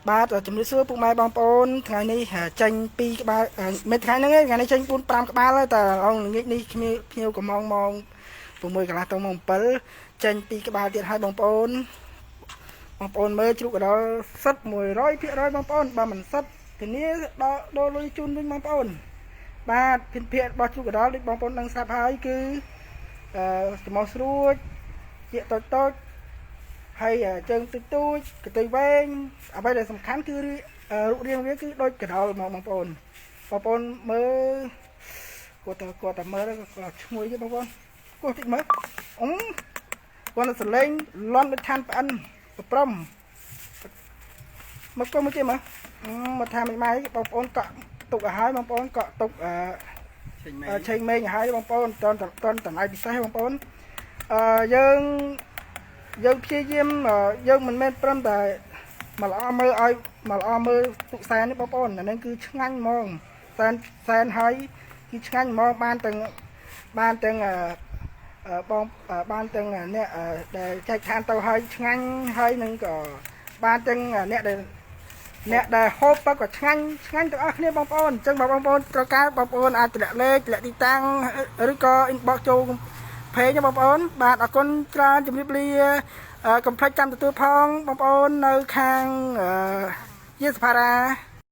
បាទជំរាបសួរពុកម៉ែបងប្អូនថ្ងៃនេះចេញ2ក្បាលមិនថ្ងៃហ្នឹងឯងថ្ងៃនេះចេញ4 5ក្បាលហើយតែអងល្ងាចនេះភ្ញៀវកំងម៉ោង6 កន្លះទៅម៉ោង7ចេញ2ក្បាលទៀតហើយបងប្អូនមើលជ្រូកកដល់សិត 100% បងប្អូនបើមិនសិតធានាដល់ដូរលុយជូនវិញបងប្អូនបាទភាគរបស់ជ្រូកកដល់ដូចបងប្អូនដឹងស្រាប់ហើយគឺចំោះស្រួចជាតូចហើយជើងទូចកន្ទុយវែងអ្វីដែលសំខាន់គឺរូបរាងវាគឺដូចកដោលមកបងប្អូនមើលគាត់តែមើលគាត់ឈ្ងុយទេបងប្អូនគាត់តិចមើលគាត់សលេងលន់ដូចឋានប្អិនប្រមមកកុំមកជិះមើលមកថាមិនម៉ៃបងប្អូនកក់ទុកឲ្យហើយបងប្អូនកក់ទុកឆេងមេងឲ្យហើយបងប្អូនតន់តម្លៃពិសេសបងប្អូនយើងព្យាយាមយើងមិនមែនព្រមតែមកល្អមើលឲ្យមកល្អមើលទុកសែននេះបងប្អូនអានេះគឺឆ្ងាញ់ហ្មងសែនហើយគឺឆ្ងាញ់ហ្មងបានទាំងបងបានទាំងអ្នកដែលចែកឋានទៅឲ្យឆ្ងាញ់ហើយនឹងក៏បានទាំងអ្នកដែលហូបទៅក៏ឆ្ងាញ់ទាំងអស់គ្នាបងប្អូនអញ្ចឹងបងប្អូនត្រូវការបងប្អូនអាចតម្លាក់លេខទីតាំងឬក៏ inbox ចូលเพจបងប្អូនបាទអរគុណច្រើនជំរាបលាកុំភ្លេចចាំទទួលផងបងប្អូននៅខាងយាសភារា